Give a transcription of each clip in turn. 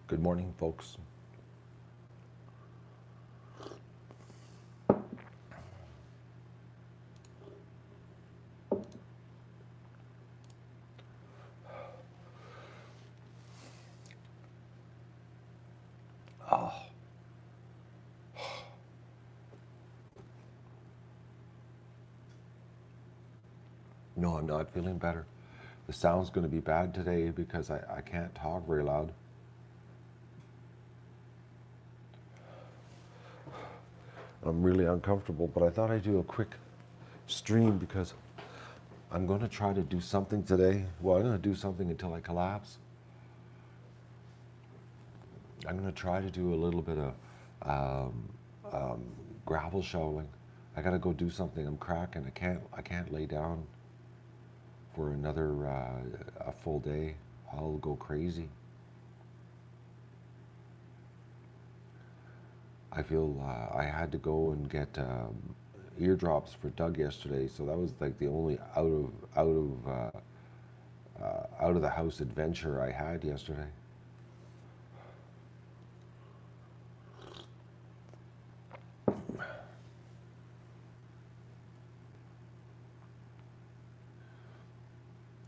Good morning, folks. Oh, no, I'm not feeling better. The sound's going to be bad today because I can't talk very loud. I'm really uncomfortable, but I thought I'd do a quick stream because I'm going to try to do something today. Well, I'm going to do something until I collapse. I'm going to try to do a little bit of gravel shoveling. I got to go do something. I'm cracking. I can't lay down for another a full day. I'll go crazy. I feel I had to go and get eardrops for Doug yesterday, so that was like the only out of the house adventure I had yesterday.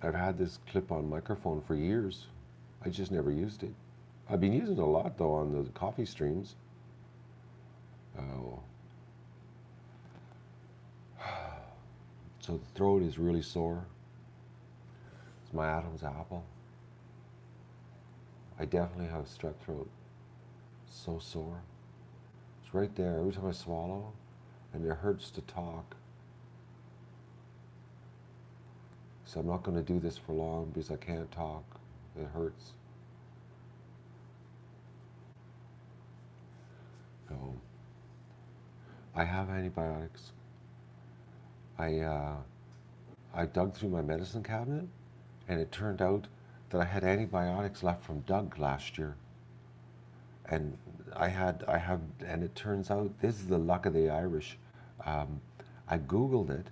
I've had this clip-on microphone for years. I just never used it. I've been using it a lot though on the coffee streams. Oh. So the throat is really sore. It's my Adam's apple. I definitely have strep throat. So sore. It's right there every time I swallow, and it hurts to talk. So I'm not going to do this for long because I can't talk. It hurts. So I have antibiotics. I dug through my medicine cabinet, and it turned out that I had antibiotics left from Doug last year. And and it turns out this is the luck of the Irish. I Googled it,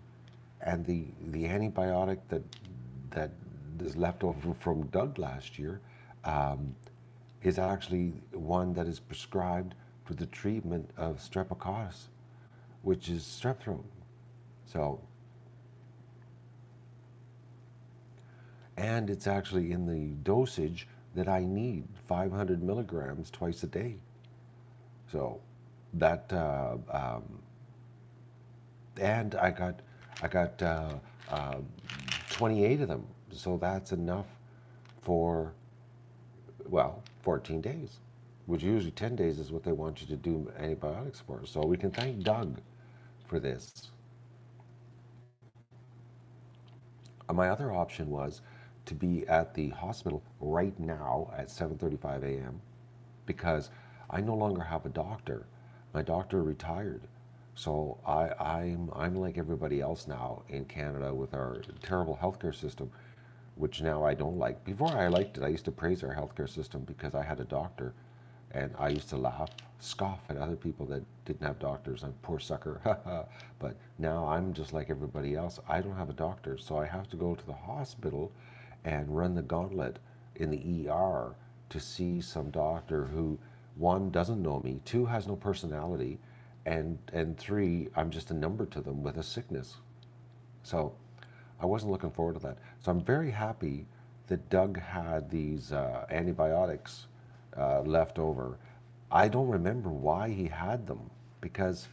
and the antibiotic that is left over from Doug last year is actually one that is prescribed for the treatment of streptococcus, which is strep throat. So, and it's actually in the dosage that I need, 500 milligrams twice a day. So that and I got 28 of them. So that's enough for, well, 14 days, which usually 10 days is what they want you to do antibiotics for. So we can thank Doug for this. My other option was to be at the hospital right now at 7:35 a.m. because I no longer have a doctor. My doctor retired. So I'm like everybody else now in Canada with our terrible healthcare system, which now I don't like. Before I liked it, I used to praise our healthcare system because I had a doctor, and I used to laugh, scoff at other people that didn't have doctors. I'm poor sucker, but now I'm just like everybody else. I don't have a doctor, so I have to go to the hospital and run the gauntlet in the ER to see some doctor who, one, doesn't know me, two, has no personality, and three, I'm just a number to them with a sickness. So I wasn't looking forward to that. So I'm very happy that Doug had these antibiotics left over. I don't remember why he had them because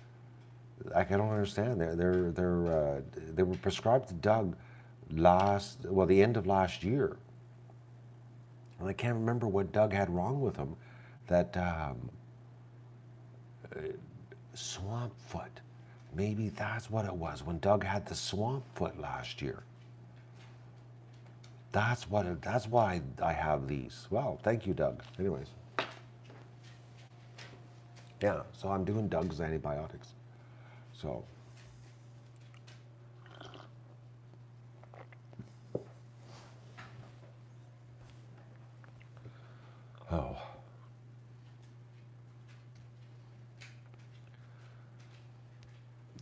like I don't understand. They were prescribed to Doug the end of last year, and I can't remember what Doug had wrong with him. That swamp foot. Maybe that's what it was when Doug had the swamp foot last year. That's why I have these. Well, thank you, Doug. Anyways. Yeah, so I'm doing Doug's antibiotics. So oh.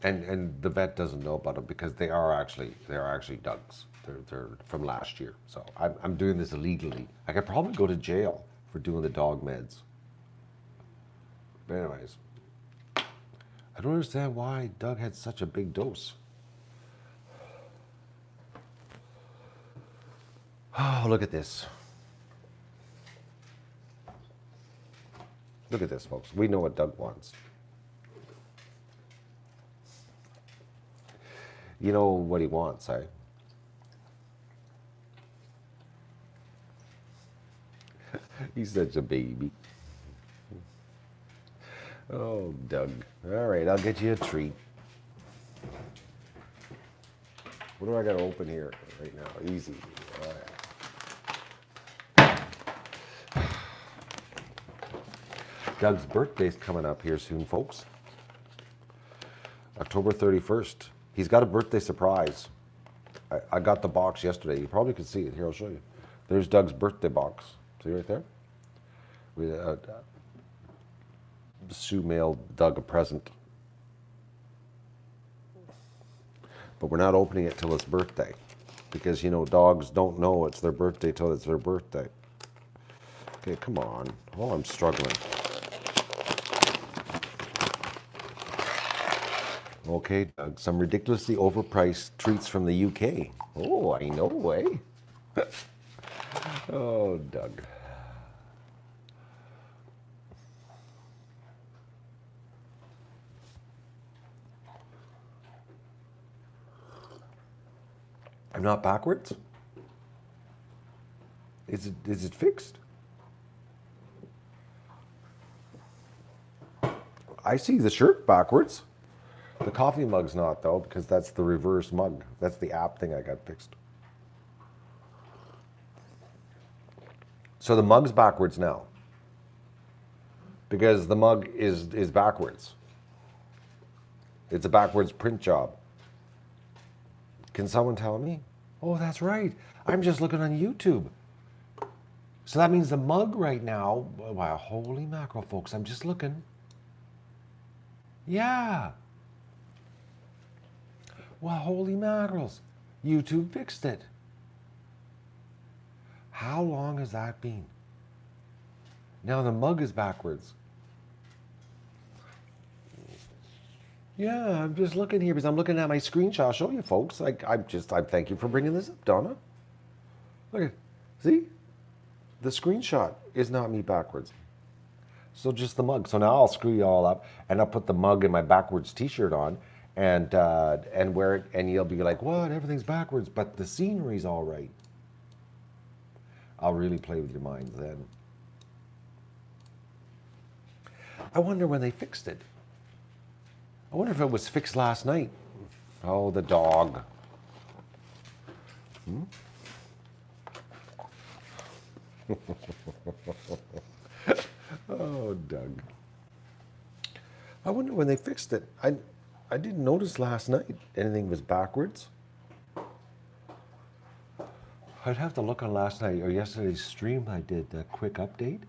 And the vet doesn't know about them because they are actually Doug's. They're from last year. So I'm doing this illegally. I could probably go to jail for doing the dog meds. But anyways, I don't understand why Doug had such a big dose. Oh, look at this. Look at this, folks. We know what Doug wants. You know what he wants, eh? He's such a baby. Oh, Doug. All right, I'll get you a treat. What do I got to open here right now? Easy. All right. Doug's birthday's coming up here soon, folks. October 31st. He's got a birthday surprise. I got the box yesterday. You probably could see it. Here, I'll show you. There's Doug's birthday box. See right there? Sue mailed Doug a present. But we're not opening it till his birthday. Because, you know, dogs don't know it's their birthday till it's their birthday. Okay, come on. Oh, I'm struggling. Okay, Doug, some ridiculously overpriced treats from the UK. Oh, I know, eh? Oh, Doug. I'm not backwards? Is it fixed? I see the shirt backwards. The coffee mug's not, though, because that's the reverse mug. That's the app thing I got fixed. So the mug's backwards now. Because the mug is backwards. It's a backwards print job. Can someone tell me? Oh, that's right. I'm just looking on YouTube. So that means the mug right now, wow, holy mackerel, folks, I'm just looking. Yeah. Well, holy mackerels, YouTube fixed it. How long has that been? Now the mug is backwards. Yeah, I'm just looking here because I'm looking at my screenshot. I'll show you, folks. I thank you for bringing this up, Donna. Look at, see? The screenshot is not me backwards. So just the mug. So now I'll screw you all up and I'll put the mug and my backwards t-shirt on and wear it, and you'll be like, what? Everything's backwards, but the scenery's all right. I'll really play with your minds then. I wonder when they fixed it. I wonder if it was fixed last night. Oh, the dog. Oh, Doug. I wonder when they fixed it. I didn't notice last night anything was backwards. I'd have to look on last night or yesterday's stream. I did a quick update.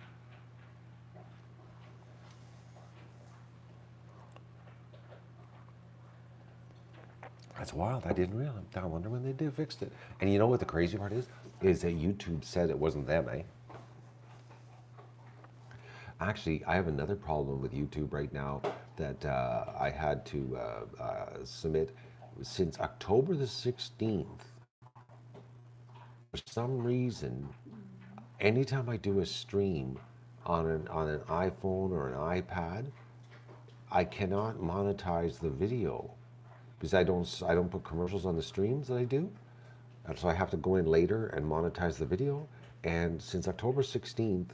That's wild. I didn't realize. I wonder when they did fixed it. And you know what the crazy part is? Is that YouTube said it wasn't them, eh? Actually, I have another problem with YouTube right now that I had to submit since October the 16th. For some reason, anytime I do a stream on an iPhone or an iPad, I cannot monetize the video because I don't put commercials on the streams that I do. And so I have to go in later and monetize the video. And since October 16th,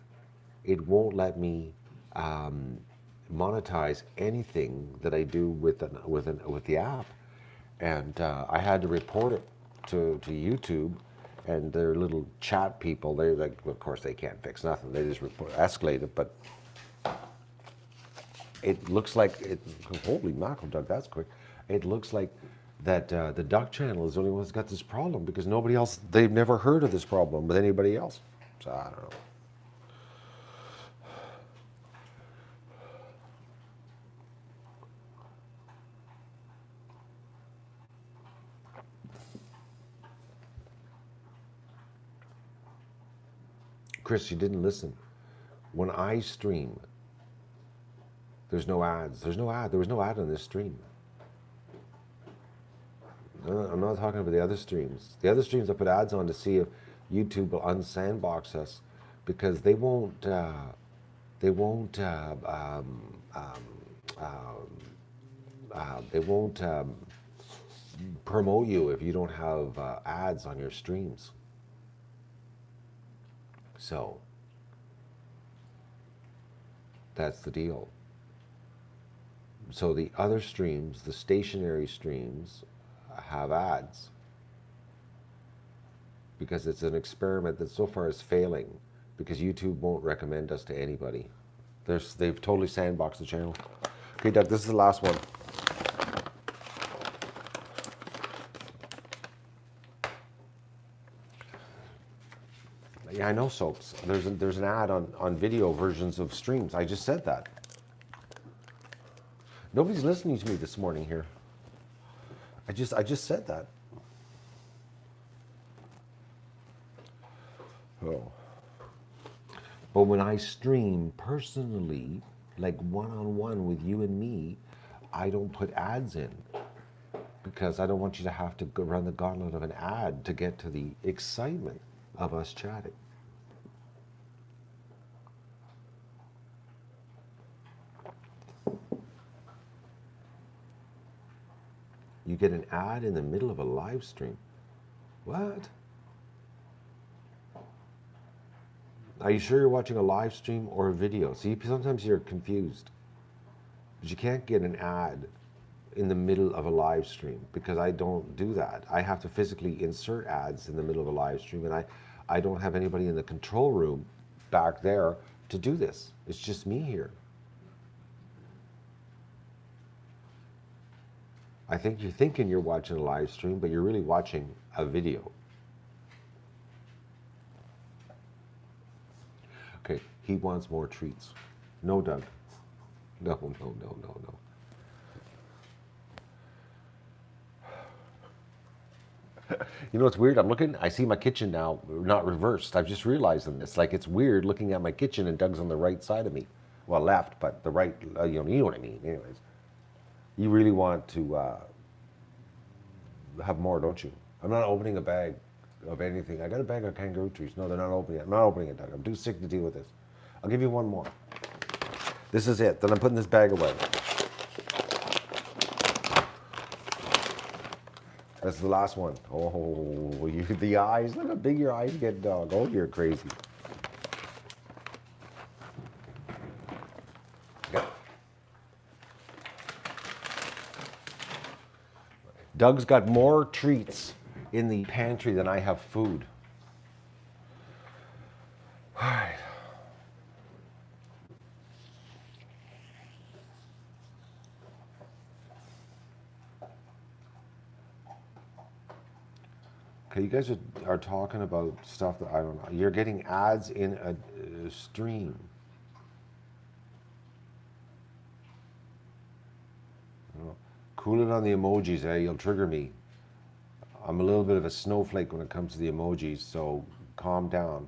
it won't let me monetize anything that I do with the app. And I had to report it to YouTube, and their little chat people, they're like, of course they can't fix nothing. They just escalate it, but it looks like holy mackerel, Doug, that's quick. It looks like that the Duck channel is the only one that's got this problem because nobody else, they've never heard of this problem with anybody else. So I don't know. Chris, you didn't listen. When I stream, there's no ads. There's no ad. There was no ad on this stream. No, I'm not talking about the other streams. The other streams I put ads on to see if YouTube will unsandbox us, because they won't. They won't. They won't promote you if you don't have ads on your streams. So that's the deal. So the other streams, the stationary streams, have ads because it's an experiment that so far is failing, because YouTube won't recommend us to anybody. They've totally sandboxed the channel. Okay, Doug, this is the last one. Yeah, I know, Soaps. There's an ad on video versions of streams. I just said that. Nobody's listening to me this morning here. I just said that. Oh. But when I stream personally, like one-on-one with you and me, I don't put ads in, because I don't want you to have to go run the gauntlet of an ad to get to the excitement of us chatting. You get an ad in the middle of a live stream. What? Are you sure you're watching a live stream or a video? See, sometimes you're confused. But you can't get an ad in the middle of a live stream, because I don't do that. I have to physically insert ads in the middle of a live stream, and I don't have anybody in the control room back there to do this. It's just me here. I think you're thinking you're watching a live stream, but you're really watching a video. Okay, he wants more treats. No, Doug. No. You know what's weird? I'm looking, I see my kitchen now, not reversed. I've just realized this. Like, it's weird looking at my kitchen and Doug's on the right side of me. Well, left, but the right, you know what I mean. Anyways. You really want to have more, don't you? I'm not opening a bag of anything. I got a bag of kangaroo treats. No, they're not opening it. I'm not opening it, Doug. I'm too sick to deal with this. I'll give you one more. This is it. Then I'm putting this bag away. That's the last one. Oh, the eyes. Look how big your eyes get, dog. Oh, you're crazy. Doug's got more treats in the pantry than I have food. All right. Okay, you guys are talking about stuff that I don't know. You're getting ads in a stream. Cool it on the emojis, eh? You'll trigger me. I'm a little bit of a snowflake when it comes to the emojis, so calm down.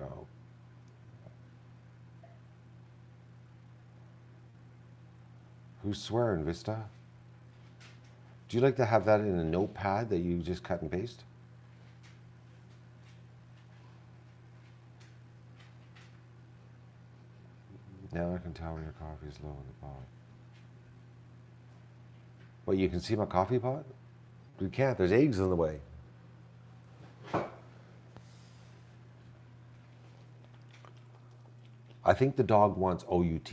Oh. Who's swearing, Vista? Do you like to have that in a notepad that you just cut and paste? Now I can tell when your coffee is low in the pot. What, you can see my coffee pot? You can't, there's eggs in the way. I think the dog wants OUT.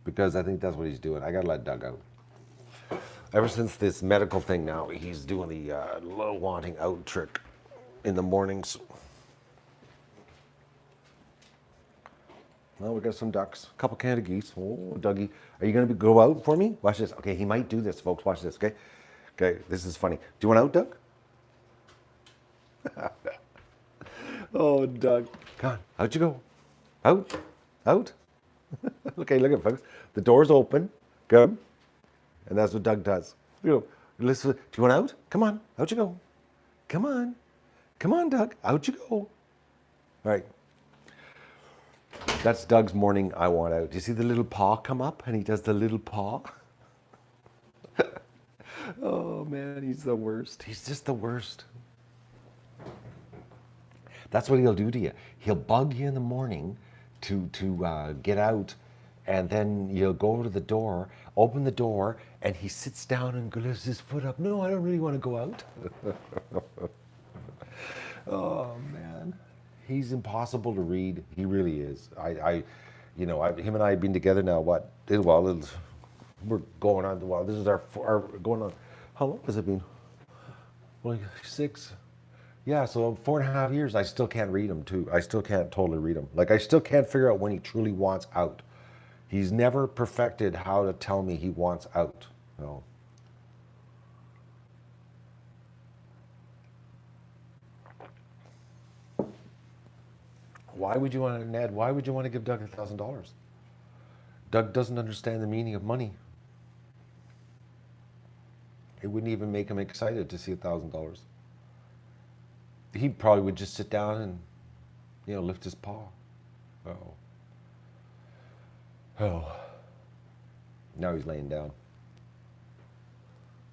Because I think that's what he's doing. I gotta let Doug out. Ever since this medical thing now, he's doing the low wanting out trick in the mornings. Well, we got some ducks, a couple Canada geese. Oh, Dougie, are you going to go out for me? Watch this. Okay, he might do this, folks. Watch this, okay? Okay, this is funny. Do you want out, Doug? Oh, Doug. Come on, out you go. Out, out. Okay, look at folks. The door's open. Go. And that's what Doug does. You know, listen. Do you want out? Come on, out you go. Come on. Come on, Doug. Out you go. All right. That's Doug's morning I want out. Do you see the little paw come up? And he does the little paw. Oh man, he's the worst. He's just the worst. That's what he'll do to you. He'll bug you in the morning to get out, and then you'll go over to the door, open the door, and he sits down and lifts his foot up. No, I don't really want to go out. Oh man, he's impossible to read. He really is. Him and I have been together now. We're going on. Well, this is our going on. How long has it been? Well, 6. Yeah, so 4.5 years. I still can't read him too. I still can't totally read him. Like I still can't figure out when he truly wants out. He's never perfected how to tell me he wants out. No. Why would you want to, Ned? Why would you want to give Doug $1,000? Doug doesn't understand the meaning of money. It wouldn't even make him excited to see $1,000. He probably would just sit down and, lift his paw. Oh. Oh. Now he's laying down.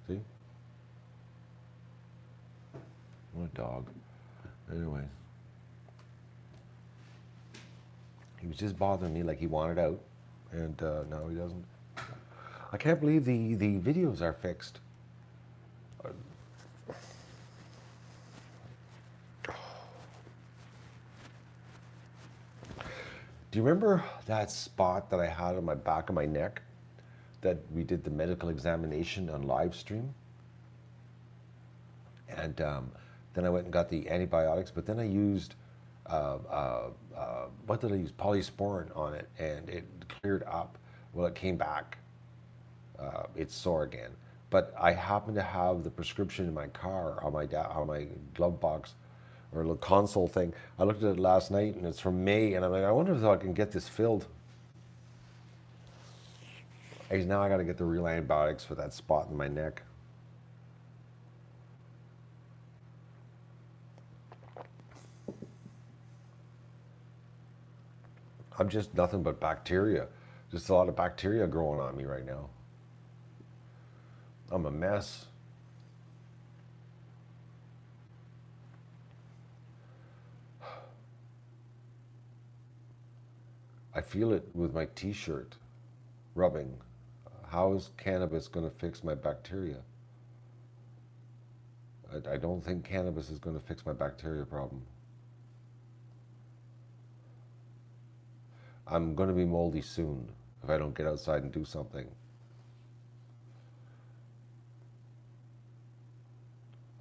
See? What a dog. Anyway. He was just bothering me like he wanted out, and now he doesn't. I can't believe the videos are fixed. Do you remember that spot that I had on my back of my neck that we did the medical examination on live stream? And then I went and got the antibiotics, but then I used, what did I use? Polysporin on it, and it cleared up. Well, it came back. It's sore again. But I happen to have the prescription in my car on my glove box or a little console thing. I looked at it last night, and it's from May, and I'm like, I wonder if I can get this filled. Because now I got to get the real antibiotics for that spot in my neck. I'm just nothing but bacteria. Just a lot of bacteria growing on me right now. I'm a mess. I feel it with my t-shirt rubbing. How is cannabis going to fix my bacteria? I don't think cannabis is going to fix my bacteria problem. I'm going to be moldy soon if I don't get outside and do something.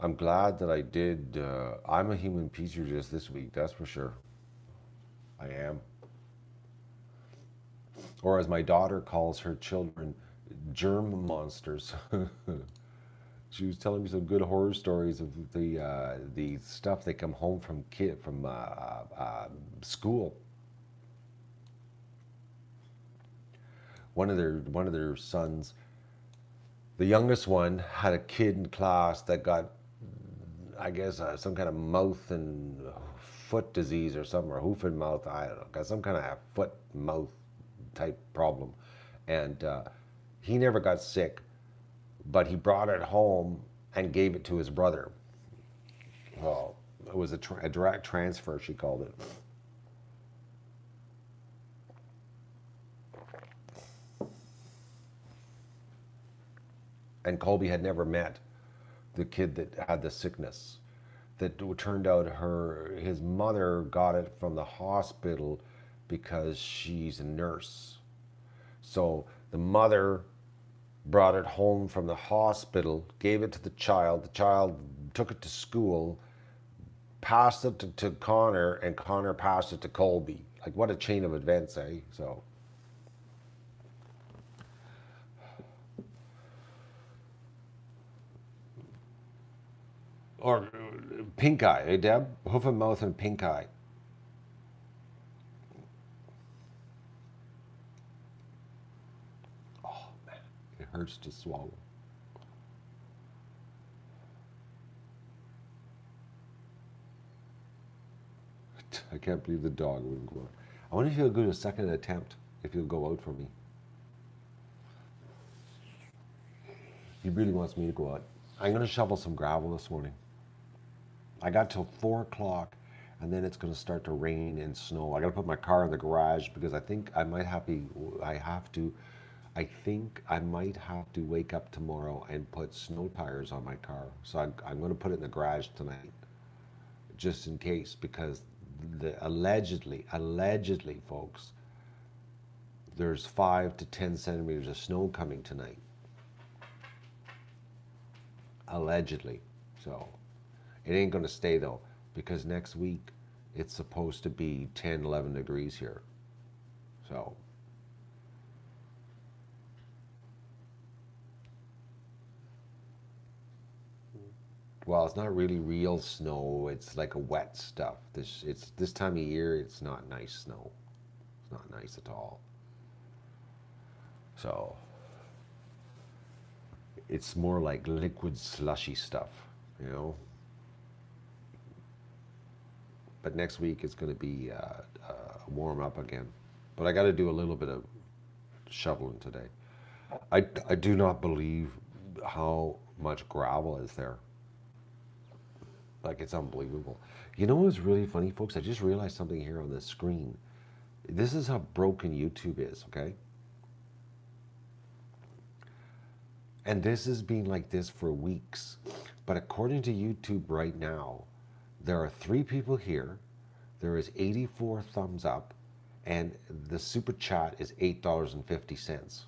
I'm glad that I did. I'm a human petri dish this week, that's for sure. I am. Or as my daughter calls her children, germ monsters. She was telling me some good horror stories of the stuff they come home from school. One of their sons, the youngest one, had a kid in class that got, I guess, some kind of mouth and foot disease or something, or hoof and mouth. I don't know, got some kind of foot mouth type problem, and he never got sick, but he brought it home and gave it to his brother. Well, it was a direct transfer, she called it. And Colby had never met the kid that had the sickness. That turned out his mother got it from the hospital because she's a nurse. So the mother brought it home from the hospital, gave it to the child took it to school, passed it to Connor, and Connor passed it to Colby. Like, what a chain of events, eh? So. Or pink eye, eh, Deb? Hoof and mouth and pink eye. Oh, man, it hurts to swallow. I can't believe the dog wouldn't go out. I wonder if he'll do a second attempt, if he'll go out for me. He really wants me to go out. I'm going to shovel some gravel this morning. I got till 4 o'clock, and then it's going to start to rain and snow. I got to put my car in the garage because I think I might have to, I think I might have to wake up tomorrow and put snow tires on my car. So I'm going to put it in the garage tonight, just in case, because allegedly, folks, there's 5 to 10 centimeters of snow coming tonight. Allegedly. So it ain't going to stay though, because next week it's supposed to be 10, 11 degrees here. So well, it's not really real snow. It's like a wet stuff. This time of year. It's not nice snow. It's not nice at all. So it's more like liquid slushy stuff, you know. But next week it's going to be warm up again. But I got to do a little bit of shoveling today. I do not believe how much gravel is there. Like, it's unbelievable. You know what's really funny, folks? I just realized something here on the screen. This is how broken YouTube is, okay? And this has been like this for weeks. But according to YouTube right now, there are 3 people here. There is 84 thumbs up, and the super chat is $8.50.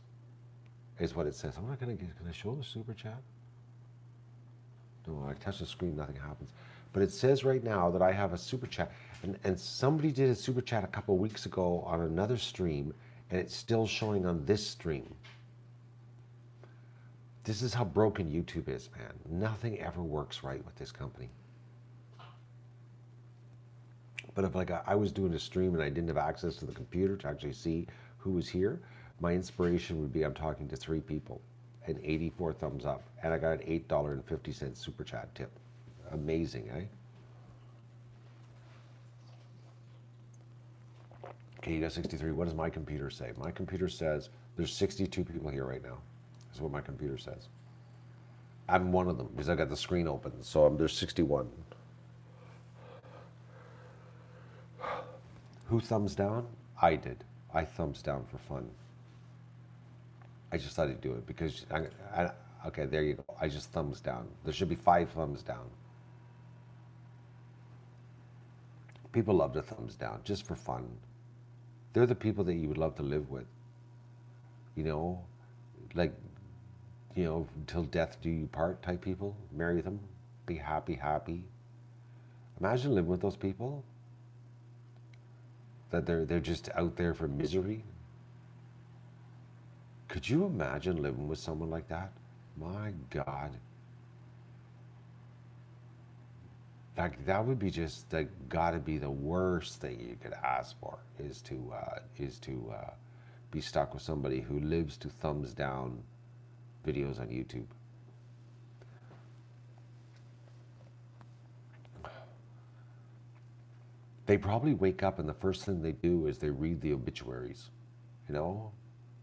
Is what it says. I'm not gonna get. Can I show the super chat? No, I touch the screen, nothing happens. But it says right now that I have a super chat, and somebody did a super chat a couple weeks ago on another stream, and it's still showing on this stream. This is how broken YouTube is, man. Nothing ever works right with this company. But if, like, I was doing a stream and I didn't have access to the computer to actually see who was here, my inspiration would be I'm talking to 3 people and 84 thumbs up, and I got an $8.50 super chat tip. Amazing, eh? Okay, you got 63. What does my computer say? My computer says there's 62 people here right now. That's what my computer says. I'm one of them because I got the screen open, so there's 61. Who thumbs down? I did. I thumbs down for fun. I just thought I'd do it because okay, there you go. I just thumbs down. There should be 5 thumbs down. People love to thumbs down just for fun. They're the people that you would love to live with. You know, like, you know, till death do you part type people. Marry them. Be happy, happy. Imagine living with those people. That they're just out there for misery. Could you imagine living with someone like that? My God. Like, that would be just, that gotta be the worst thing you could ask for, is to be stuck with somebody who lives to thumbs down videos on YouTube. They probably wake up and the first thing they do is they read the obituaries, you know,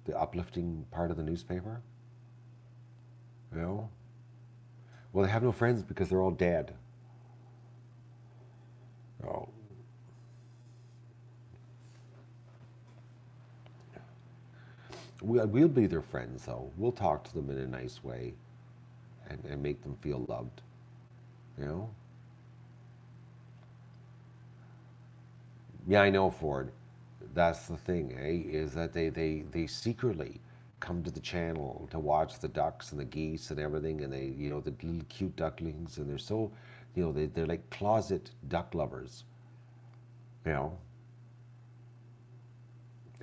the uplifting part of the newspaper, you know. Well, they have no friends because they're all dead. Oh. We'll be their friends, though. We'll talk to them in a nice way and make them feel loved, you know. Yeah, I know, Ford. That's the thing, eh? Is that they secretly come to the channel to watch the ducks and the geese and everything, and they, you know, the little cute ducklings, and they're so, you know, they're like closet duck lovers, you know.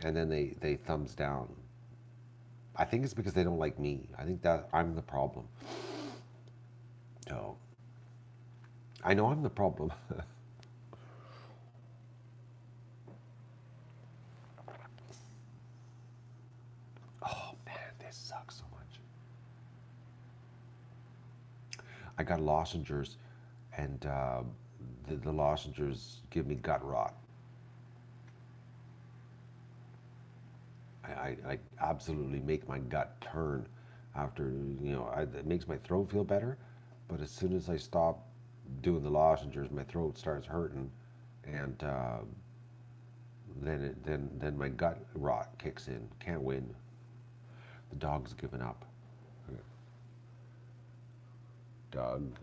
And then they thumbs down. I think it's because they don't like me. I think that I'm the problem. So I know I'm the problem. Oh man, this sucks so much. I got lozenges, and the lozenges give me gut rot. I absolutely make my gut turn after, it makes my throat feel better, but as soon as I stop doing the lozenges, my throat starts hurting, and then my gut rot kicks in. Can't win. The dog's given up. Dog.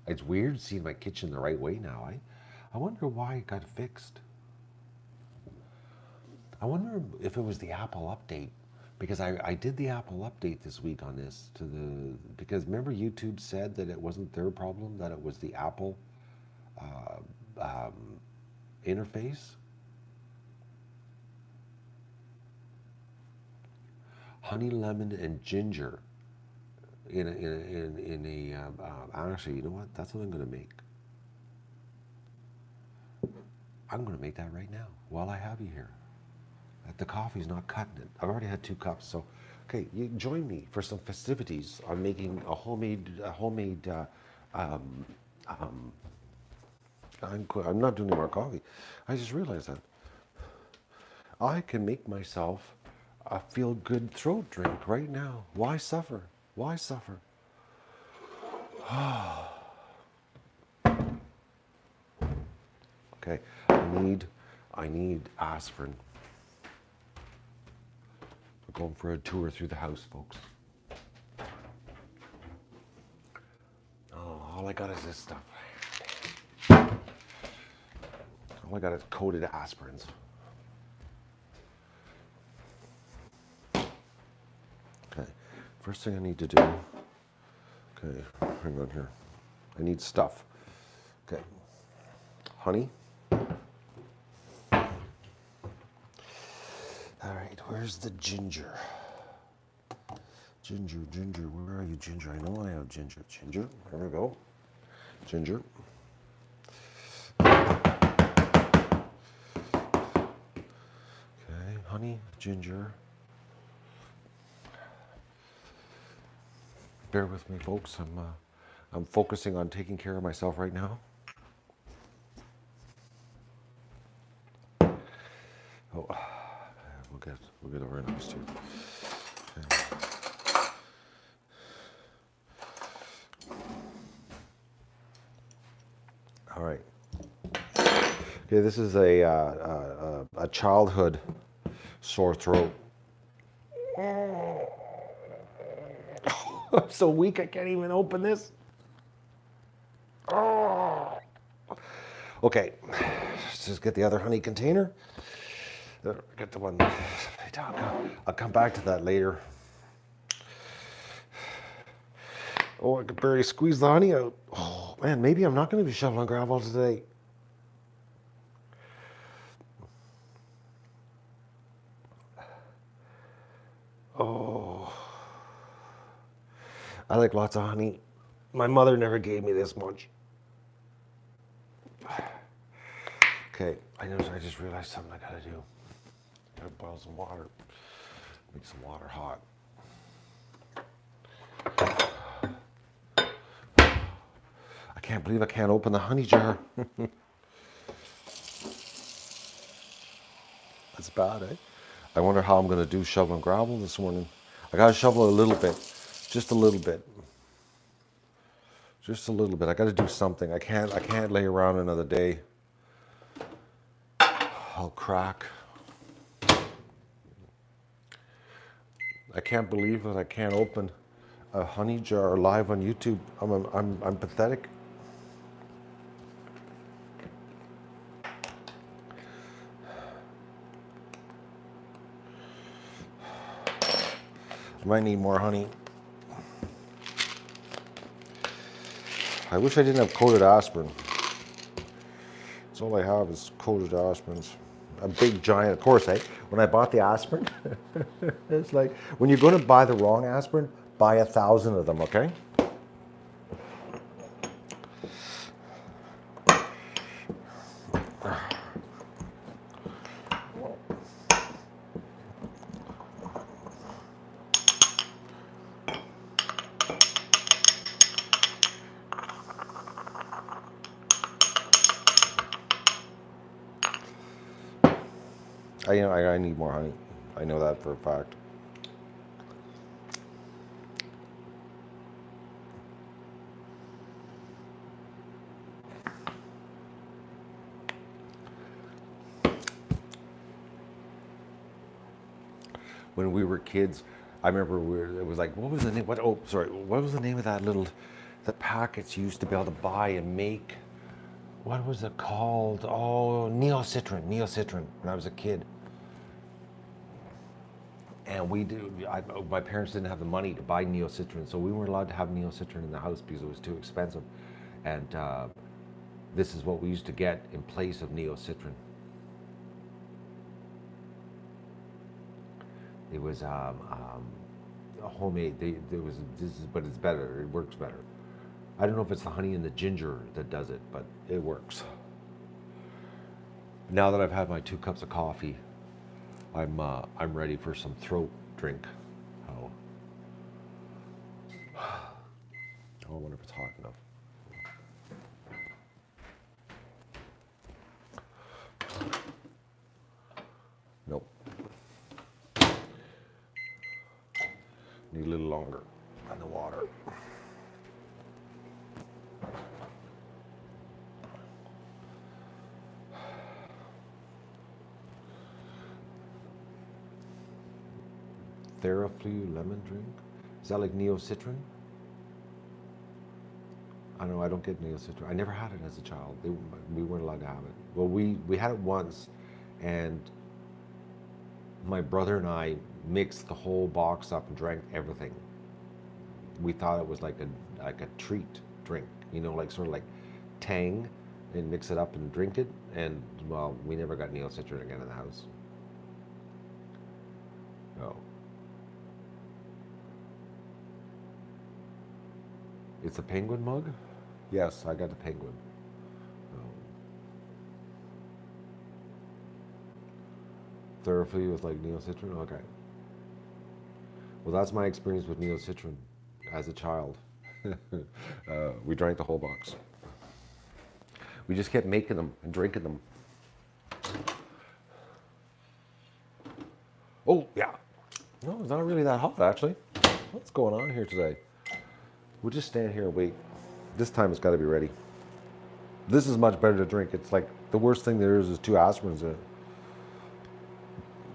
It's weird seeing my kitchen the right way now. I wonder why it got fixed. I wonder if it was the Apple update, because I did the Apple update this week on this because remember YouTube said that it wasn't their problem, that it was the Apple interface. Honey, lemon, and ginger actually, you know what? That's what I'm going to make. I'm going to make that right now while I have you here. The coffee's not cutting it. I've already had 2 cups, so okay. You join me for some festivities on making a homemade. I'm not doing any more coffee. I just realized that I can make myself a feel-good throat drink right now. Why suffer? Why suffer? Okay, I need aspirin. We're going for a tour through the house, folks. Oh, all I got is this stuff. All I got is coated aspirins. Okay, first thing I need to do. Okay, hang on here. I need stuff. Okay, honey. All right, where's the ginger? Ginger, where are you, ginger? I know I have ginger. Ginger, there we go. Ginger. Okay, honey, ginger. Bear with me, folks. I'm focusing on taking care of myself right now. Oh, we'll get over nice too. Okay. All right. Okay, this is a childhood sore throat. I'm so weak I can't even open this. Okay, let's just get the other honey container. Get the one. I'll come back to that later. Oh, I could barely squeeze the honey out. Oh man, maybe I'm not going to be shoveling gravel today. Oh, I like lots of honey. My mother never gave me this much. Okay, I just realized something I gotta do. Gotta boil some water. Make some water hot. I can't believe I can't open the honey jar. That's bad, eh? I wonder how I'm gonna do shoveling gravel this morning. I gotta shovel a little bit, just a little bit. Just a little bit. I gotta do something. I can't lay around another day. I'll crack. I can't believe that I can't open a honey jar live on YouTube. I'm pathetic. I might need more honey. I wish I didn't have coated aspirin. That's all I have is coated aspirins. A big giant, of course, eh? When I bought the aspirin, it's like, when you're going to buy the wrong aspirin, buy 1,000 of them, okay? I need more honey. I know that for a fact. When we were kids, I remember it was like, what was the name? What was the name of the packets you used to be able to buy and make? What was it called? Oh, Neocitrin, when I was a kid. And my parents didn't have the money to buy Neocitrin, so we weren't allowed to have Neocitrin in the house because it was too expensive. And this is what we used to get in place of Neocitrin. It was a homemade. But it's better. It works better. I don't know if it's the honey and the ginger that does it, but it works. Now that I've had my 2 cups of coffee, I'm ready for some throat drink. Oh, I wonder if it's hot enough. Nope. Need a little longer on the water. Theraflu lemon drink? Is that like Neocitrin? I don't know, I don't get Neocitrin. I never had it as a child. We weren't allowed to have it. Well, we had it once, and my brother and I mixed the whole box up and drank everything. We thought it was like a treat drink, like sort of like Tang, and mix it up and drink it. And well, we never got Neocitrin again in the house. No. It's a penguin mug? Yes, I got the penguin. Therapy with like Neocitrin? Okay. Well, that's my experience with Neocitrin as a child. We drank the whole box. We just kept making them and drinking them. Oh, yeah. No, it's not really that hot, actually. What's going on here today? We'll just stand here and wait. This time it's got to be ready. This is much better to drink. It's like the worst thing there is 2 aspirins in it.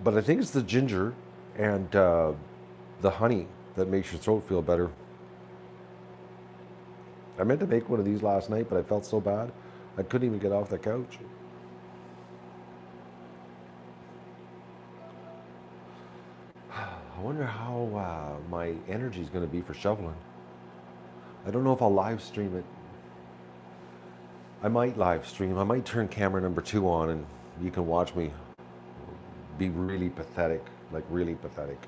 But I think it's the ginger and the honey that makes your throat feel better. I meant to make one of these last night, but I felt so bad. I couldn't even get off the couch. I wonder how my energy is going to be for shoveling. I don't know if I'll live stream it. I might live stream. I might turn camera number 2 on and you can watch me be really pathetic, like really pathetic.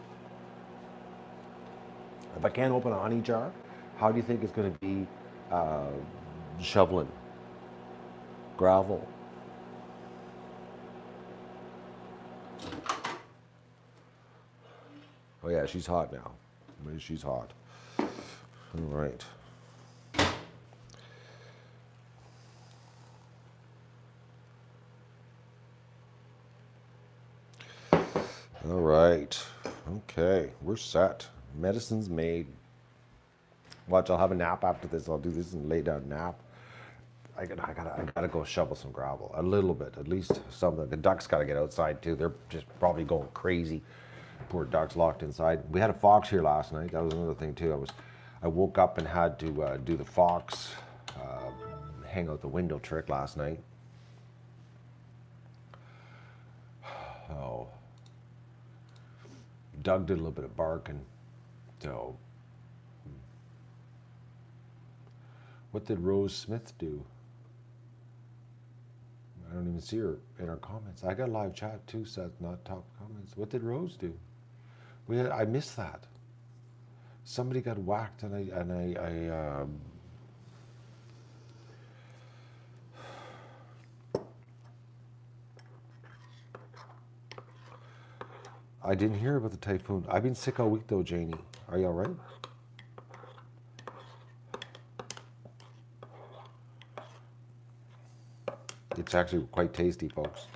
If I can't open a honey jar, how do you think it's going to be shoveling? Gravel. Oh yeah, she's hot now. She's hot. All right. All right. Okay, we're set. Medicine's made. Watch, I'll have a nap after this. I'll do this and lay down nap. I gotta go shovel some gravel. A little bit, at least something. The ducks gotta get outside too. They're just probably going crazy. Poor ducks locked inside. We had a fox here last night. That was another thing too. I woke up and had to do the fox hang out the window trick last night. Oh. Doug did a little bit of barking. So, what did Rose Smith do? I don't even see her in our comments. I got live chat too, Seth, not top comments. What did Rose do? I missed that. Somebody got whacked, and I didn't hear about the typhoon. I've been sick all week though, Janie. Are you all right? It's actually quite tasty, folks.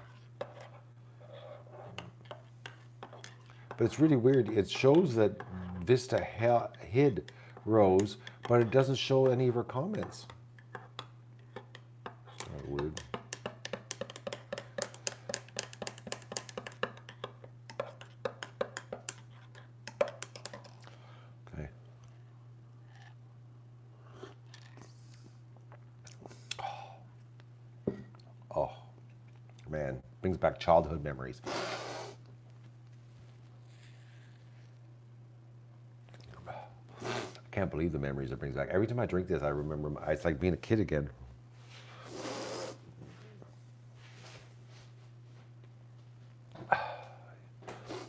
But it's really weird. It shows that Vista hid Rose, but it doesn't show any of her comments. Weird. Okay. Oh, man, brings back childhood memories. I can't believe the memories it brings back. Every time I drink this, I remember, it's like being a kid again.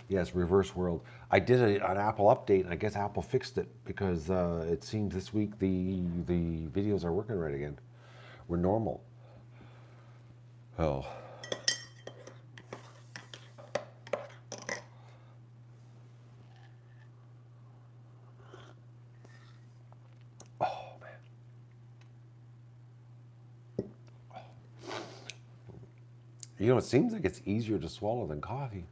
Yes, reverse world. I did an Apple update, and I guess Apple fixed it because it seems this week the videos are working right again. We're normal. Oh. Oh, man. You know, it seems like it's easier to swallow than coffee.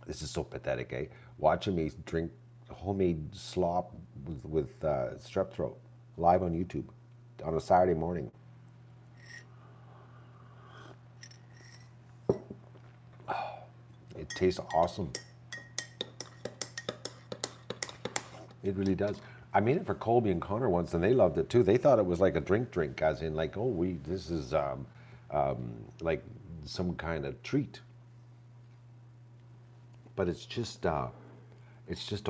This is so pathetic, eh? Watching me drink homemade slop with strep throat live on YouTube on a Saturday morning. It tastes awesome. It really does. I made it for Colby and Connor once, and they loved it too. They thought it was like a drink, as in like, oh, this is like some kind of treat. But it's just a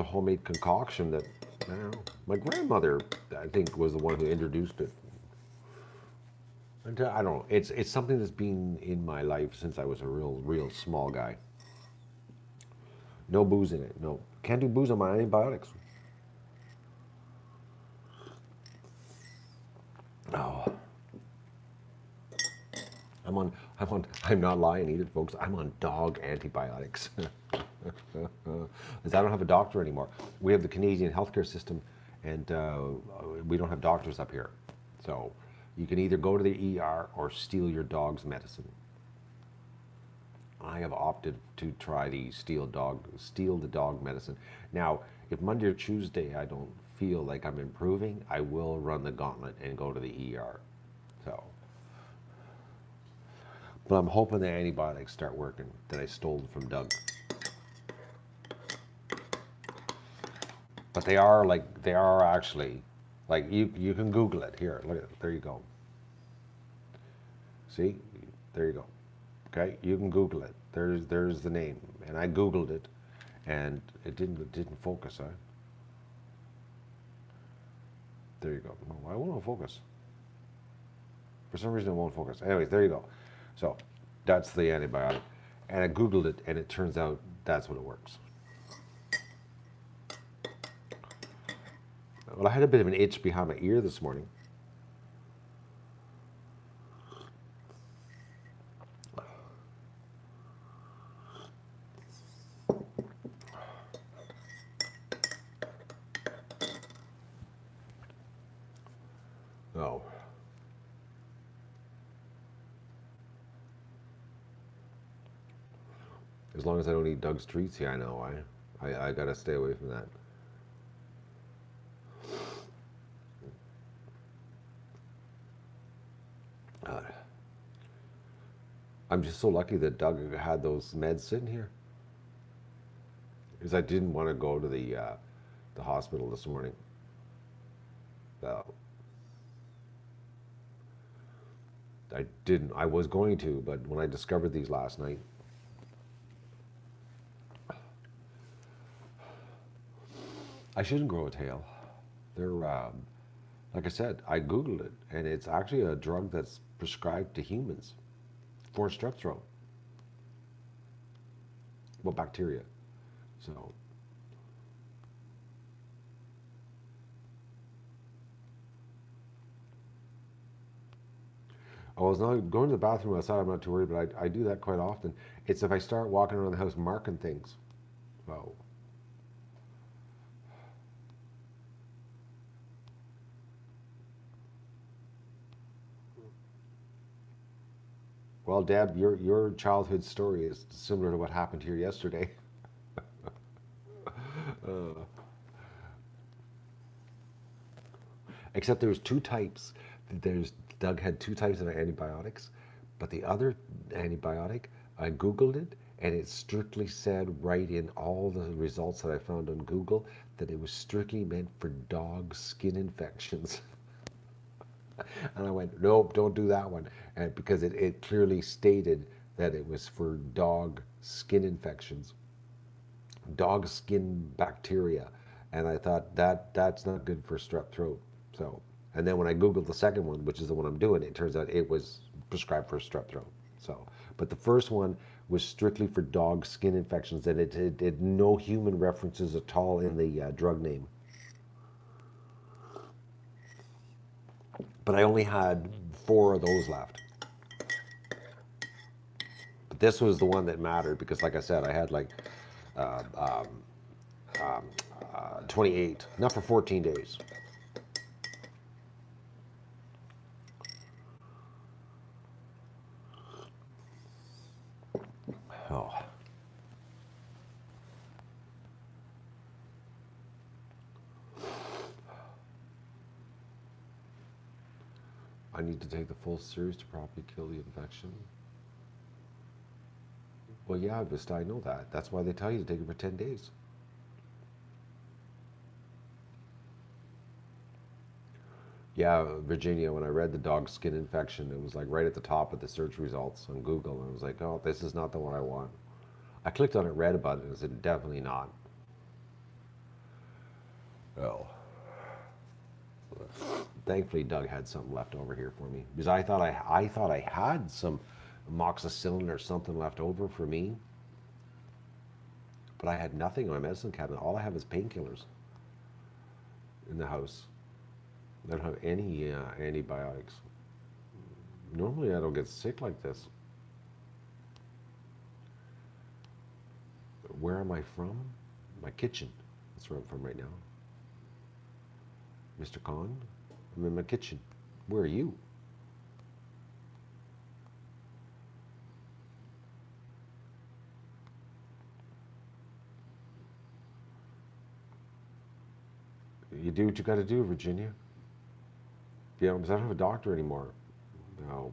homemade concoction that, I don't know. My grandmother, I think, was the one who introduced it. And I don't know. It's something that's been in my life since I was a real small guy. No booze in it. No, can't do booze on my antibiotics. No. I'm not lying either, folks. I'm on dog antibiotics. Because I don't have a doctor anymore. We have the Canadian healthcare system, and we don't have doctors up here. So you can either go to the ER or steal your dog's medicine. I have opted to try the steal the dog medicine. Now, if Monday or Tuesday I don't feel like I'm improving, I will run the gauntlet and go to the ER. So, but I'm hoping the antibiotics start working that I stole from Doug. But they are actually, like, you can Google it. Here, look at it. There you go. See? There you go. Okay? You can Google it. There's the name. And I Googled it, and it didn't focus, huh? There you go. No, why won't it focus? For some reason it won't focus. Anyways, there you go. So that's the antibiotic. And I Googled it, and it turns out that's what it works. Well, I had a bit of an itch behind my ear this morning. Oh. As long as I don't eat Doug's treats, yeah, I know. I gotta stay away from that. I'm just so lucky that Doug had those meds sitting here, because I didn't want to go to the hospital this morning. I didn't. I was going to, but when I discovered these last night, I shouldn't grow a tail. They're, like I said, I Googled it, and it's actually a drug that's prescribed to humans for strep throat. Well, bacteria. So, I was not going to the bathroom outside. I'm not too worried, but I do that quite often. It's if I start walking around the house marking things. So, Well, Deb, your childhood story is similar to what happened here yesterday. Uh, Except there's two types. There's Doug had two types of antibiotics, but the other antibiotic, I Googled it, and it strictly said right in all the results that I found on Google that it was strictly meant for dog skin infections. And I went, nope, don't do that one. And because it clearly stated that it was for dog skin infections, dog skin bacteria. And I thought that's not good for strep throat. So, and then when I Googled the second one, which is the one I'm doing, it turns out it was prescribed for strep throat. So, but the first one was strictly for dog skin infections, and it had no human references at all in the drug name. But I only had four of those left. But this was the one that mattered because, like I said, I had like uh, um, 28, not for 14 days. Oh, I need to take the full series to properly kill the infection. Well, yeah, Vista, I know that. That's why they tell you to take it for 10 days. Yeah, Virginia, when I read the dog skin infection, it was like right at the top of the search results on Google. And I was like, oh, this is not the one I want. I clicked on it, read about it, and it said, definitely not. Oh. Thankfully, Doug had something left over here for me because I thought I had some amoxicillin or something left over for me, but I had nothing in my medicine cabinet. All I have is painkillers in the house. I don't have any antibiotics. Normally, I don't get sick like this. Where am I from? My kitchen. That's where I'm from right now. Mr. Khan, I'm in my kitchen. Where are you? You do what you got to do, Virginia. You know, because I don't have a doctor anymore. No,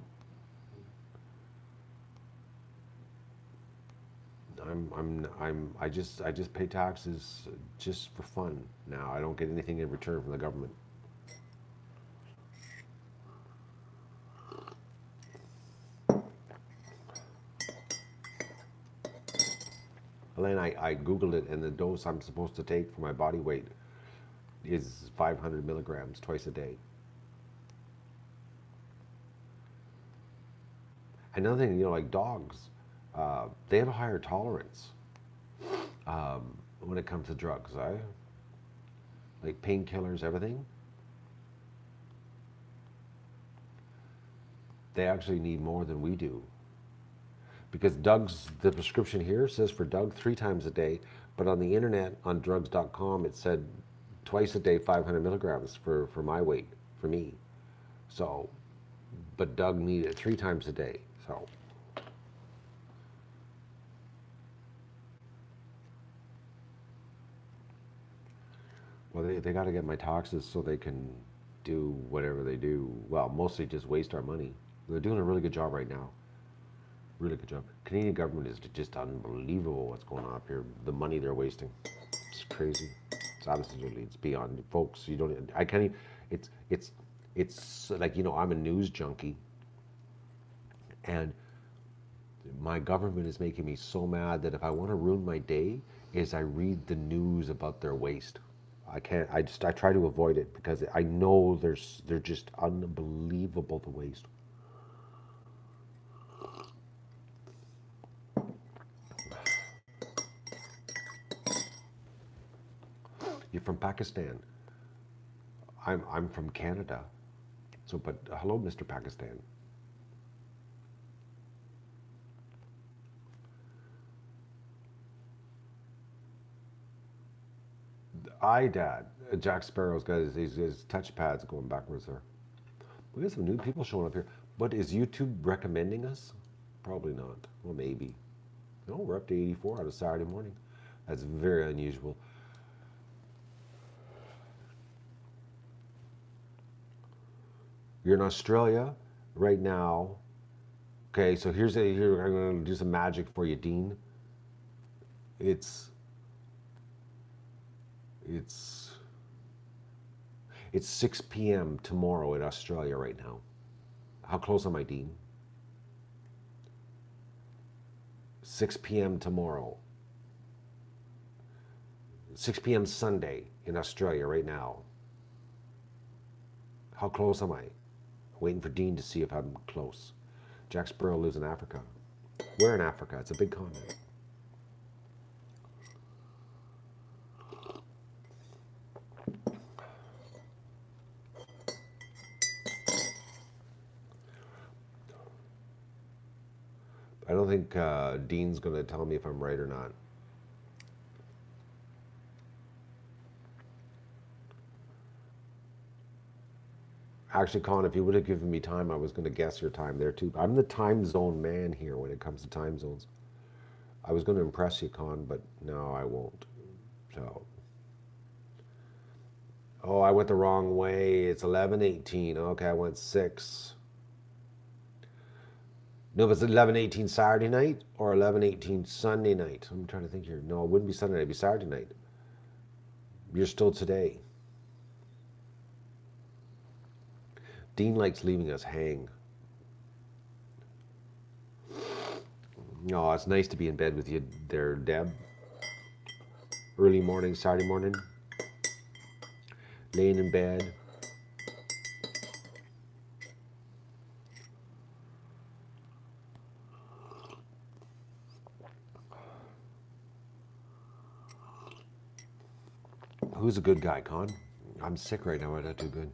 I just pay taxes just for fun now. I don't get anything in return from the government. And then I Googled it, and the dose I'm supposed to take for my body weight is 500 milligrams twice a day. Another thing, like dogs, they have a higher tolerance when it comes to drugs, right? Like painkillers, everything. They actually need more than we do. Because the prescription here says for Doug 3 times a day, but on the internet, on drugs.com, it said twice a day, 500 milligrams for my weight, for me. So, but Doug needed it 3 times a day. So, well, they got to get my taxes so they can do whatever they do. Well, mostly just waste our money. They're doing a really good job right now. Really good job. Canadian government is just unbelievable what's going on up here. The money they're wasting. It's crazy. It's beyond, folks. You don't. I can't even. It's like I'm a news junkie, and my government is making me so mad that if I want to ruin my day, is I read the news about their waste. I can't. I try to avoid it because I know they're just unbelievable the waste. You're from Pakistan. I'm from Canada. So, but hello, Mr. Pakistan. Dad. Jack Sparrow's got his touchpads going backwards there. We got some new people showing up here. But is YouTube recommending us? Probably not. Well, maybe. No, we're up to 84 on a Saturday morning. That's very unusual. You're in Australia right now. Okay, so here I'm going to do some magic for you, Dean. It's it's it's 6 p.m. tomorrow in Australia right now. How close am I, Dean? 6 p.m. tomorrow. 6 p.m. Sunday in Australia right now. How close am I? Waiting for Dean to see if I'm close. Jack Sparrow lives in Africa. Where in Africa? It's a big continent. I don't think Dean's going to tell me if I'm right or not. Actually, Con, if you would have given me time, I was going to guess your time there too. I'm the time zone man here when it comes to time zones. I was going to impress you, Con, but no, I won't. So, oh, I went the wrong way. It's 11:18. Okay, I went 6. No, but it's 11:18 Saturday night or 11:18 Sunday night. I'm trying to think here. No, it wouldn't be Sunday night. It'd be Saturday night. You're still today. Dean likes leaving us hang. No, it's nice to be in bed with you there, Deb. Early morning, Saturday morning. Laying in bed. Who's a good guy, Con? I'm sick right now. I'm not too good.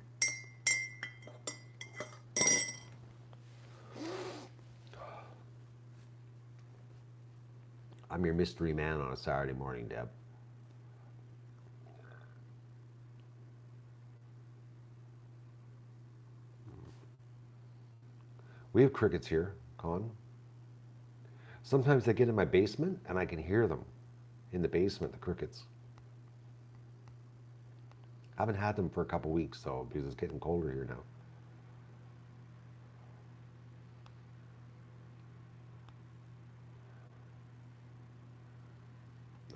I'm your mystery man on a Saturday morning, Deb. We have crickets here, Con. Sometimes they get in my basement and I can hear them in the basement, the crickets. I haven't had them for a couple weeks though because it's getting colder here now.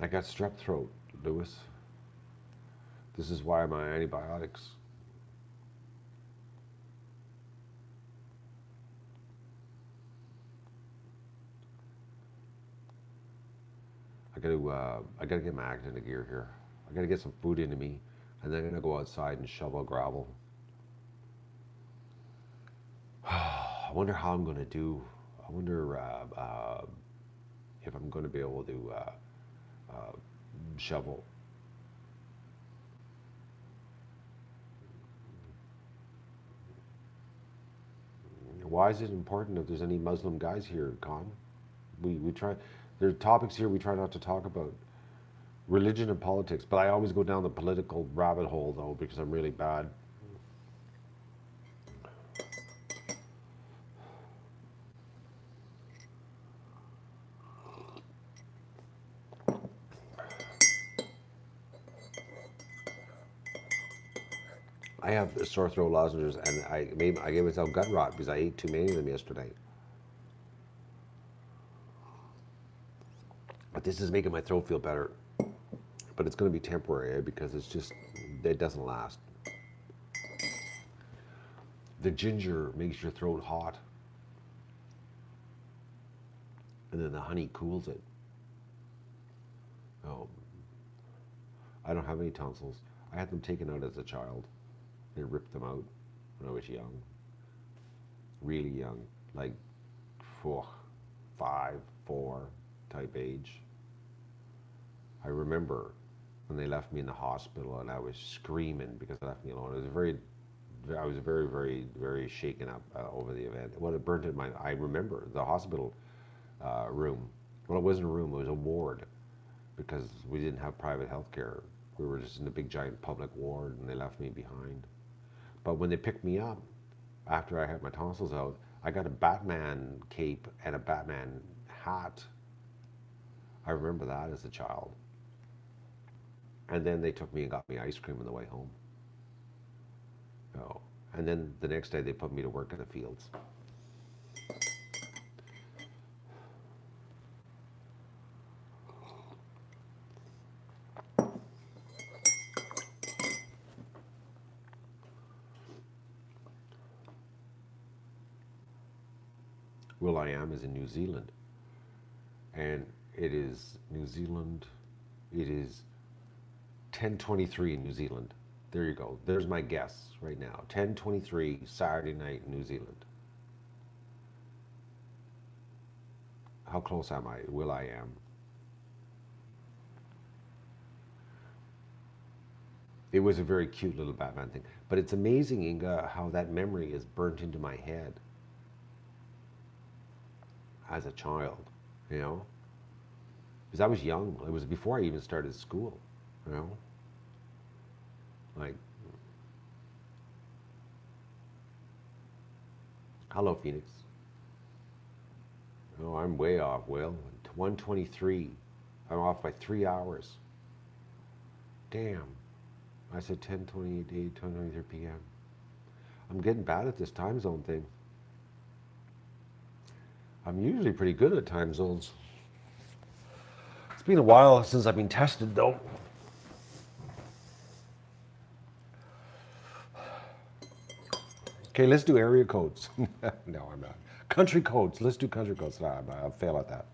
I got strep throat, Lewis. This is why my antibiotics. I gotta get my act into gear here. I gotta get some food into me, and then I'm gonna go outside and shovel gravel. I wonder how I'm gonna do. I wonder if I'm gonna be able to shovel. Why is it important if there's any Muslim guys here, Con? We try. There are topics here we try not to talk about. Religion and politics, but I always go down the political rabbit hole though because I'm really bad. I have sore throat lozenges, and I gave myself gut rot because I ate too many of them yesterday. But this is making my throat feel better. But it's going to be temporary because it doesn't last. The ginger makes your throat hot, and then the honey cools it. Oh, I don't have any tonsils. I had them taken out as a child. They ripped them out when I was young, really young, like 5, 4 type age. I remember when they left me in the hospital and I was screaming because they left me alone. I was very, very, very shaken up over the event. Well, it burnt in my. I remember the hospital room. Well, it wasn't a room; it was a ward because we didn't have private health care. We were just in a big, giant public ward, and they left me behind. But when they picked me up after I had my tonsils out, I got a Batman cape and a Batman hat. I remember that as a child. And then they took me and got me ice cream on the way home. Oh. And then the next day they put me to work in the fields. Will I Am is in New Zealand. And it is New Zealand. It is 10:23 in New Zealand. There you go. There's my guess right now. 10:23 Saturday night in New Zealand. How close am I? Will I Am. It was a very cute little Batman thing. But it's amazing, Inga, how that memory is burnt into my head as a child, you know? Because I was young. It was before I even started school, you know? Like, hello, Phoenix. Oh, I'm way off, Will. 1:23. I'm off by 3 hours. Damn. I said 10:28, 10:23 p.m. I'm getting bad at this time zone thing. I'm usually pretty good at time zones. It's been a while since I've been tested, though. Okay, let's do area codes. No, I'm not. Country codes. Let's do country codes. No, I'll fail at that.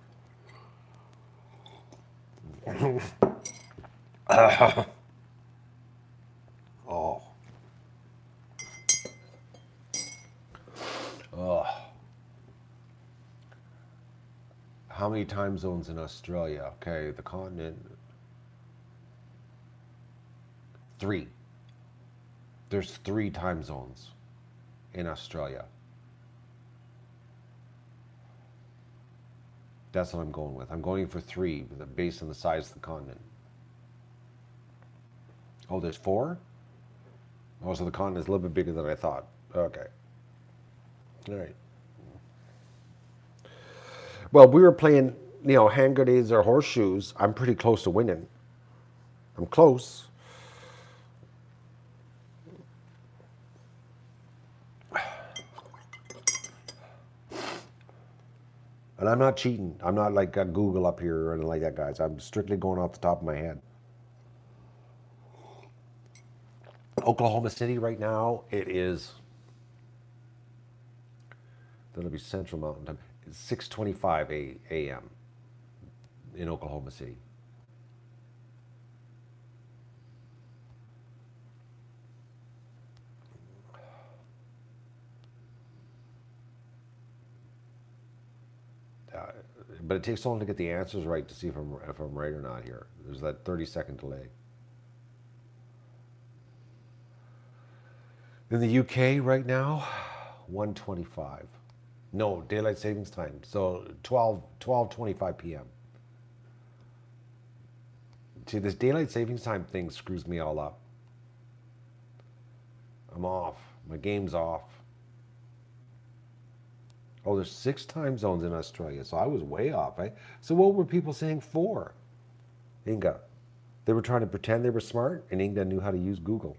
Oh. Oh. How many time zones in Australia? Okay, the continent. 3. There's 3 time zones in Australia. That's what I'm going with. I'm going for 3 based on the size of the continent. Oh, there's 4? Oh, so the continent's a little bit bigger than I thought. Okay. All right. Well, we were playing, hand grenades or horseshoes. I'm pretty close to winning. I'm close. And I'm not cheating. I'm not like a Google up here or anything like that, guys. I'm strictly going off the top of my head. Oklahoma City right now, that'll be Central Mountain Time. It's 6:25 a.m. in Oklahoma City. But it takes so long to get the answers right to see if I'm right or not here. There's that 30-second delay. In the UK right now, 1:25. No, daylight savings time. So 12:25 p.m. See, this daylight savings time thing screws me all up. I'm off. My game's off. Oh, there's 6 time zones in Australia, so I was way off. Eh? So what were people saying 4? Inga. They were trying to pretend they were smart, and Inga knew how to use Google.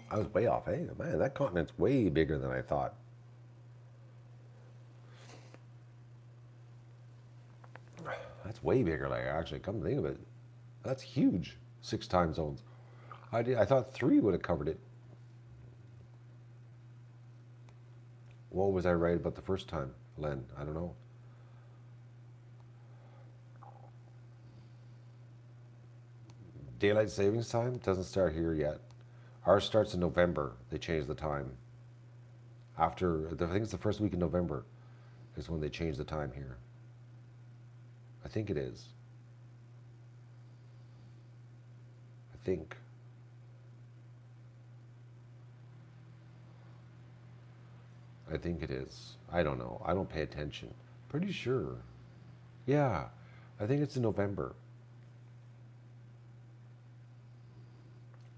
I was way off. Hey, man, that continent's way bigger than I thought. That's way bigger, like, actually, come to think of it. That's huge. 6 time zones. I thought 3 would have covered it. What was I right about the first time, Len? I don't know. Daylight savings time doesn't start here yet. Ours starts in November. They change the time. I think it's the first week in November is when they change the time here. I think it is. I think. I think it is. I don't know. I don't pay attention. Pretty sure. Yeah. I think it's in November.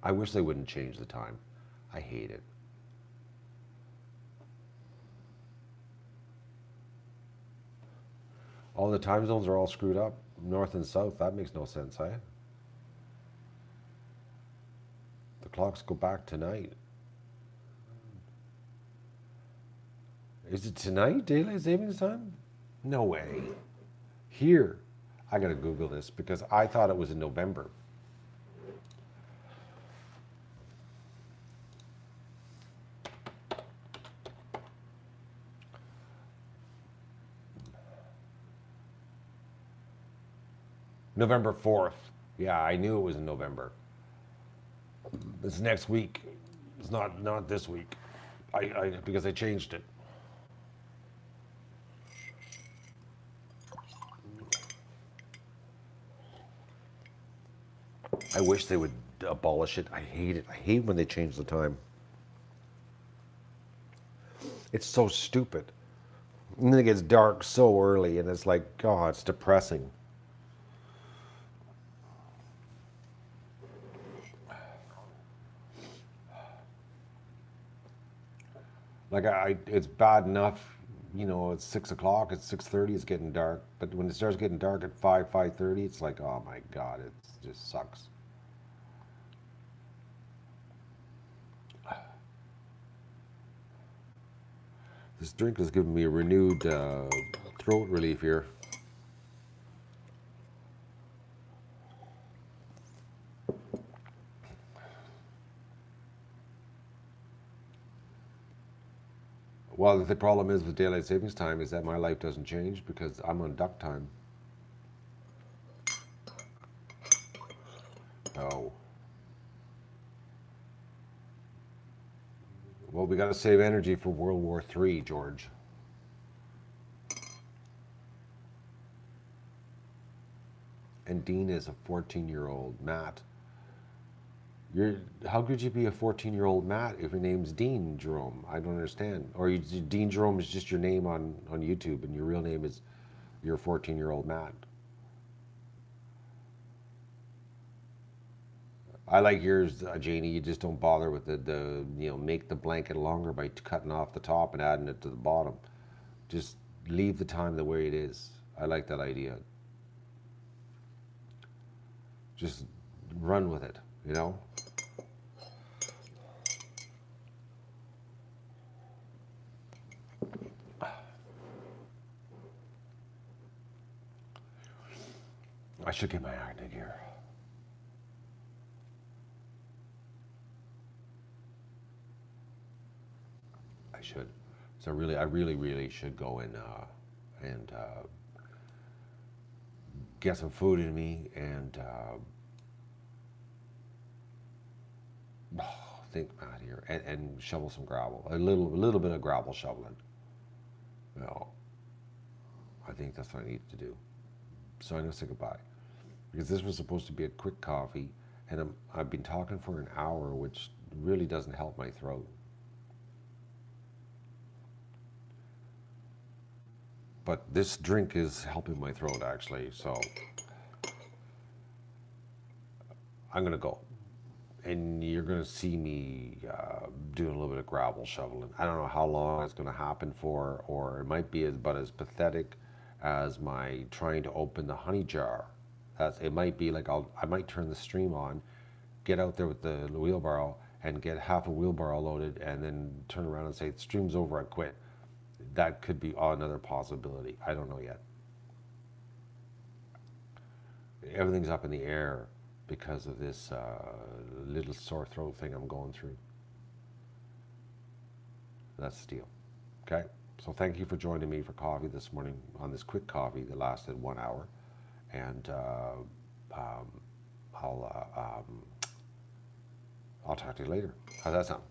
I wish they wouldn't change the time. I hate it. All the time zones are all screwed up, north and south. That makes no sense, eh? The clocks go back tonight. Is it tonight, daylight savings time? No way. Here, I gotta Google this because I thought it was in November. November 4th. Yeah, I knew it was in November. It's next week. It's not this week. I because I changed it. I wish they would abolish it. I hate it. I hate when they change the time. It's so stupid. And then it gets dark so early, and it's like, God, it's depressing. Like it's bad enough, it's 6 o'clock, it's 6:30, it's getting dark. But when it starts getting dark at 5:30, it's like, oh my God, it just sucks. This drink is giving me a renewed throat relief here. Well, the problem is with daylight savings time is that my life doesn't change because I'm on duck time. Oh. Well, we got to save energy for World War III, George. And Dean is a 14-year-old. Matt. How could you be a 14-year-old Matt if your name's Dean Jerome? I don't understand. Or Dean Jerome is just your name on YouTube and your real name is your 14-year-old Matt. I like yours, Janie. You just don't bother with the make the blanket longer by cutting off the top and adding it to the bottom. Just leave the time the way it is. I like that idea. Just run with it, I should get my acne gear. I should. So I really should go and get some food in me and think out here and shovel some gravel. A little bit of gravel shoveling. I think that's what I need to do. So I'm gonna say goodbye because this was supposed to be a quick coffee, and I've been talking for an hour, which really doesn't help my throat. But this drink is helping my throat actually, so I'm gonna go. And you're gonna see me doing a little bit of gravel shoveling. I don't know how long it's gonna happen for, or it might be about as pathetic as my trying to open the honey jar. It might be like I might turn the stream on, get out there with the wheelbarrow and get half a wheelbarrow loaded, and then turn around and say, "Stream's over, I quit." That could be another possibility. I don't know yet. Everything's up in the air because of this little sore throat thing I'm going through. That's the deal. Okay? So thank you for joining me for coffee this morning on this quick coffee that lasted 1 hour. And I'll talk to you later. How's that sound?